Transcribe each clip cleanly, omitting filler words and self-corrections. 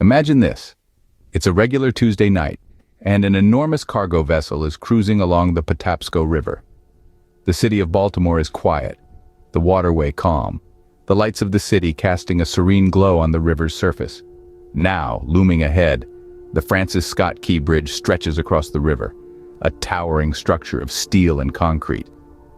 Imagine this. It's a regular Tuesday night, and an enormous cargo vessel is cruising along the Patapsco River. The city of Baltimore is quiet, the waterway calm, the lights of the city casting a serene glow on the river's surface. Now, looming ahead, the Francis Scott Key Bridge stretches across the river, a towering structure of steel and concrete.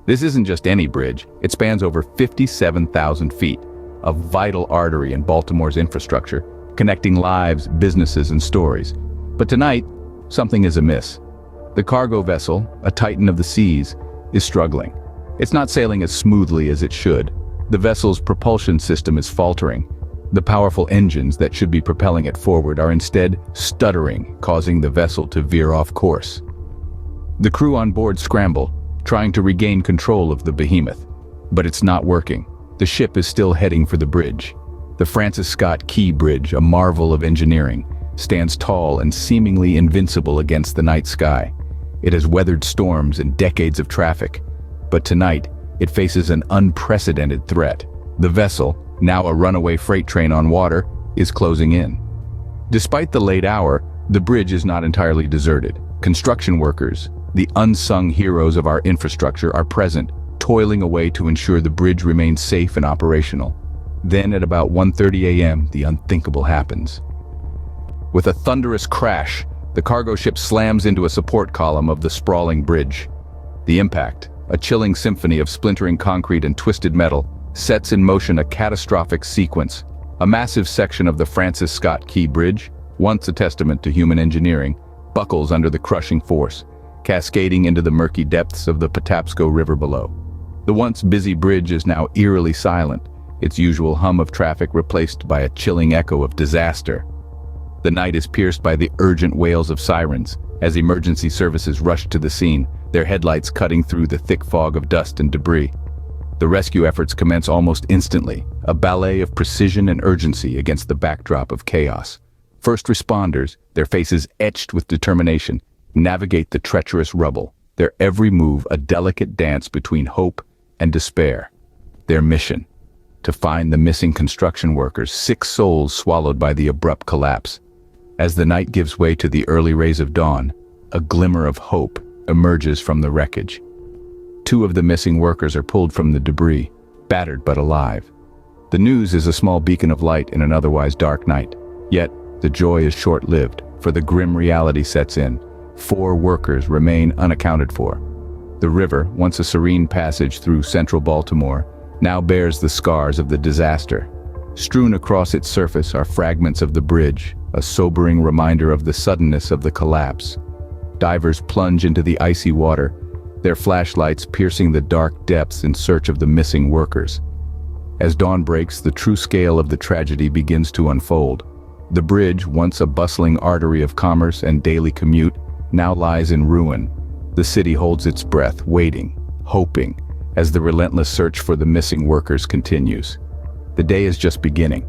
This isn't just any bridge, it spans over 57,000 feet, a vital artery in Baltimore's infrastructure, connecting lives, businesses, and stories. But tonight, something is amiss. The cargo vessel, a titan of the seas, is struggling. It's not sailing as smoothly as it should. The vessel's propulsion system is faltering. The powerful engines that should be propelling it forward are instead stuttering, causing the vessel to veer off course. The crew on board scramble, trying to regain control of the behemoth. But it's not working. The ship is still heading for the bridge. The Francis Scott Key Bridge, a marvel of engineering, stands tall and seemingly invincible against the night sky. It has weathered storms and decades of traffic. But tonight, it faces an unprecedented threat. The vessel, now a runaway freight train on water, is closing in. Despite the late hour, the bridge is not entirely deserted. Construction workers, the unsung heroes of our infrastructure, are present, toiling away to ensure the bridge remains safe and operational. Then at about 1:30 a.m., the unthinkable happens. With a thunderous crash, the cargo ship slams into a support column of the sprawling bridge. The impact, a chilling symphony of splintering concrete and twisted metal, sets in motion a catastrophic sequence. A massive section of the Francis Scott Key Bridge, once a testament to human engineering, buckles under the crushing force, cascading into the murky depths of the Patapsco River below. The once busy bridge is now eerily silent, its usual hum of traffic replaced by a chilling echo of disaster. The night is pierced by the urgent wails of sirens as emergency services rush to the scene, their headlights cutting through the thick fog of dust and debris. The rescue efforts commence almost instantly, a ballet of precision and urgency against the backdrop of chaos. First responders, their faces etched with determination, navigate the treacherous rubble, their every move a delicate dance between hope and despair. Their mission: to find the missing construction workers, 6 souls swallowed by the abrupt collapse. As the night gives way to the early rays of dawn, a glimmer of hope emerges from the wreckage. 2 of the missing workers are pulled from the debris, battered but alive. The news is a small beacon of light in an otherwise dark night. Yet, the joy is short-lived, for the grim reality sets in. 4 workers remain unaccounted for. The river, once a serene passage through central Baltimore, now bears the scars of the disaster. Strewn across its surface are fragments of the bridge, a sobering reminder of the suddenness of the collapse. Divers plunge into the icy water, their flashlights piercing the dark depths in search of the missing workers. As dawn breaks, the true scale of the tragedy begins to unfold. The bridge, once a bustling artery of commerce and daily commute, now lies in ruin. The city holds its breath, waiting, hoping, as the relentless search for the missing workers continues. The day is just beginning,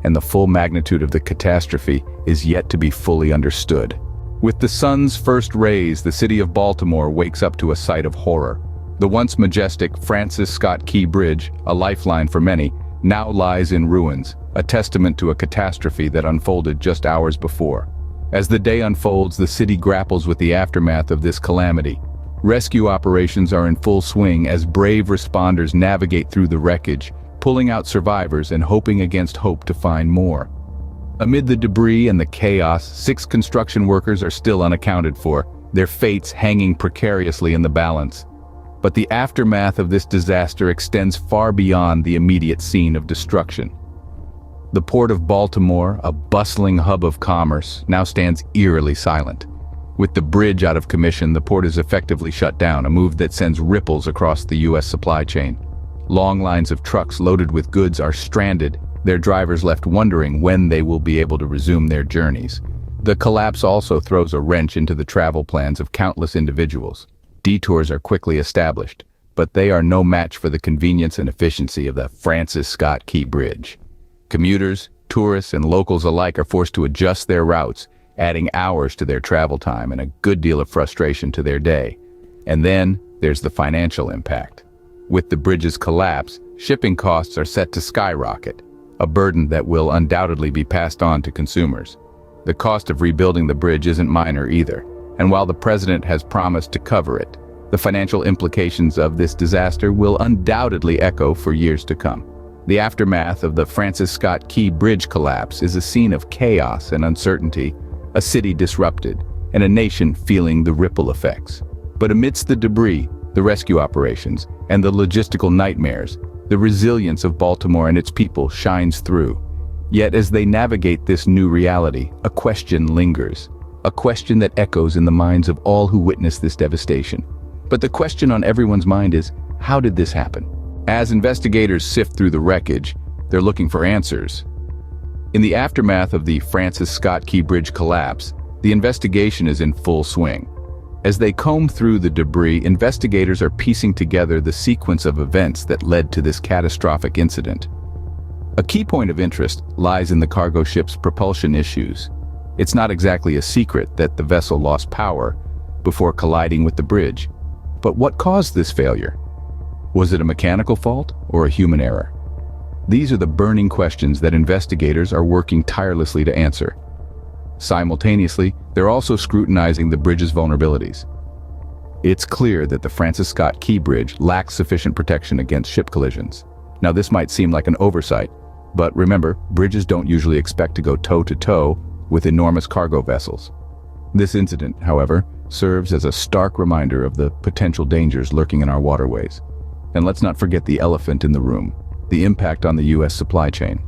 and the full magnitude of the catastrophe is yet to be fully understood. With the sun's first rays, the city of Baltimore wakes up to a sight of horror. The once majestic Francis Scott Key Bridge, a lifeline for many, now lies in ruins, a testament to a catastrophe that unfolded just hours before. As the day unfolds, the city grapples with the aftermath of this calamity. Rescue operations are in full swing as brave responders navigate through the wreckage, pulling out survivors and hoping against hope to find more. Amid the debris and the chaos, 6 construction workers are still unaccounted for, their fates hanging precariously in the balance. But the aftermath of this disaster extends far beyond the immediate scene of destruction. The Port of Baltimore, a bustling hub of commerce, now stands eerily silent. With the bridge out of commission, the port is effectively shut down, a move that sends ripples across the U.S. supply chain. Long lines of trucks loaded with goods are stranded, their drivers left wondering when they will be able to resume their journeys. The collapse also throws a wrench into the travel plans of countless individuals. Detours are quickly established, but they are no match for the convenience and efficiency of the Francis Scott Key Bridge. Commuters, tourists, and locals alike are forced to adjust their routes, adding hours to their travel time and a good deal of frustration to their day. And then there's the financial impact. With the bridge's collapse, shipping costs are set to skyrocket. a burden that will undoubtedly be passed on to consumers. The cost of rebuilding the bridge isn't minor either, and while the president has promised to cover it, the financial implications of this disaster will undoubtedly echo for years to come. The aftermath of the Francis Scott Key Bridge collapse is a scene of chaos and uncertainty, a city disrupted, and a nation feeling the ripple effects. But amidst the debris, the rescue operations, and the logistical nightmares, the resilience of Baltimore and its people shines through. Yet as they navigate this new reality, a question lingers. A question that echoes in the minds of all who witnessed this devastation. But the question on everyone's mind is, how did this happen? As investigators sift through the wreckage, they're looking for answers. In the aftermath of the Francis Scott Key Bridge collapse, the investigation is in full swing. As they comb through the debris, investigators are piecing together the sequence of events that led to this catastrophic incident. A key point of interest lies in the cargo ship's propulsion issues. It's not exactly a secret that the vessel lost power before colliding with the bridge. But what caused this failure? Was it a mechanical fault or a human error? These are the burning questions that investigators are working tirelessly to answer. Simultaneously, they're also scrutinizing the bridge's vulnerabilities. It's clear that the Francis Scott Key Bridge lacks sufficient protection against ship collisions. Now, this might seem like an oversight, but remember, bridges don't usually expect to go toe-to-toe with enormous cargo vessels. This incident, however, serves as a stark reminder of the potential dangers lurking in our waterways. And let's not forget the elephant in the room, the impact on the U.S. supply chain.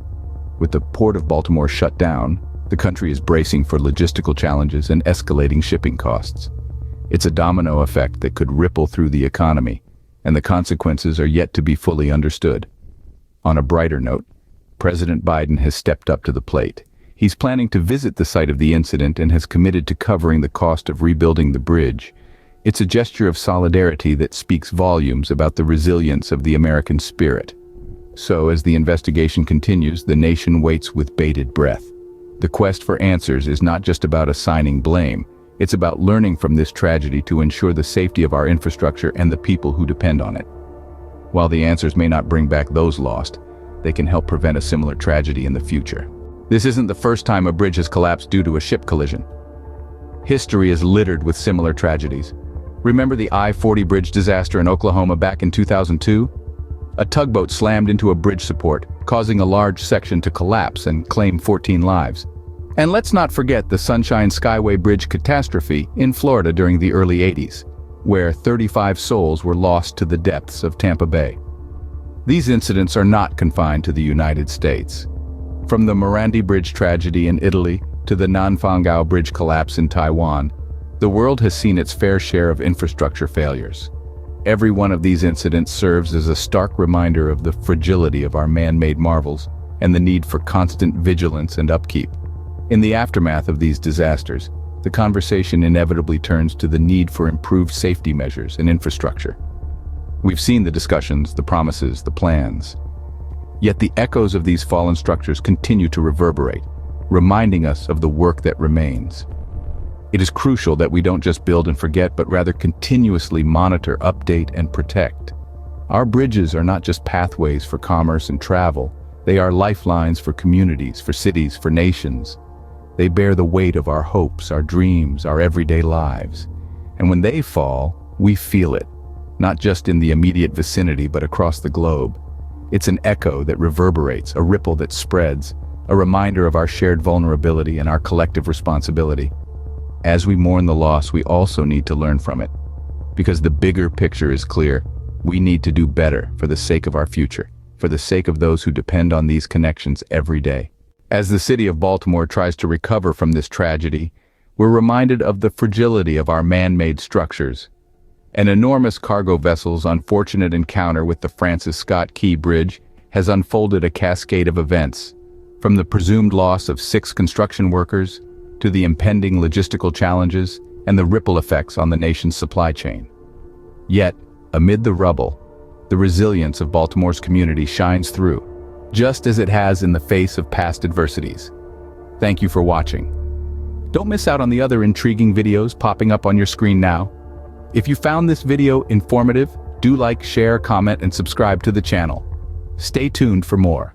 With the Port of Baltimore shut down, the country is bracing for logistical challenges and escalating shipping costs. It's a domino effect that could ripple through the economy, and the consequences are yet to be fully understood. On a brighter note, President Biden has stepped up to the plate. He's planning to visit the site of the incident and has committed to covering the cost of rebuilding the bridge. It's a gesture of solidarity that speaks volumes about the resilience of the American spirit. So, as the investigation continues, the nation waits with bated breath. The quest for answers is not just about assigning blame. It's about learning from this tragedy to ensure the safety of our infrastructure and the people who depend on it. While the answers may not bring back those lost, they can help prevent a similar tragedy in the future. This isn't the first time a bridge has collapsed due to a ship collision. History is littered with similar tragedies. Remember the I-40 bridge disaster in Oklahoma back in 2002? A tugboat slammed into a bridge support, causing a large section to collapse and claim 14 lives. And let's not forget the Sunshine Skyway Bridge catastrophe in Florida during the early 80s, where 35 souls were lost to the depths of Tampa Bay. These incidents are not confined to the United States. From the Morandi Bridge tragedy in Italy to the Nanfangao Bridge collapse in Taiwan, the world has seen its fair share of infrastructure failures. Every one of these incidents serves as a stark reminder of the fragility of our man-made marvels and the need for constant vigilance and upkeep. In the aftermath of these disasters, the conversation inevitably turns to the need for improved safety measures and infrastructure. We've seen the discussions, the promises, the plans. Yet the echoes of these fallen structures continue to reverberate, reminding us of the work that remains. It is crucial that we don't just build and forget, but rather continuously monitor, update, and protect. Our bridges are not just pathways for commerce and travel. They are lifelines for communities, for cities, for nations. They bear the weight of our hopes, our dreams, our everyday lives. And when they fall, we feel it, not just in the immediate vicinity, but across the globe. It's an echo that reverberates, a ripple that spreads, a reminder of our shared vulnerability and our collective responsibility. As we mourn the loss, we also need to learn from it. Because the bigger picture is clear, we need to do better for the sake of our future, for the sake of those who depend on these connections every day. As the city of Baltimore tries to recover from this tragedy, we're reminded of the fragility of our man-made structures. An enormous cargo vessel's unfortunate encounter with the Francis Scott Key Bridge has unfolded a cascade of events, from the presumed loss of 6 construction workers to the impending logistical challenges and the ripple effects on the nation's supply chain. Yet, amid the rubble, the resilience of Baltimore's community shines through, just as it has in the face of past adversities. Thank you for watching. Don't miss out on the other intriguing videos popping up on your screen now. If you found this video informative, do like, share, comment, and subscribe to the channel. Stay tuned for more.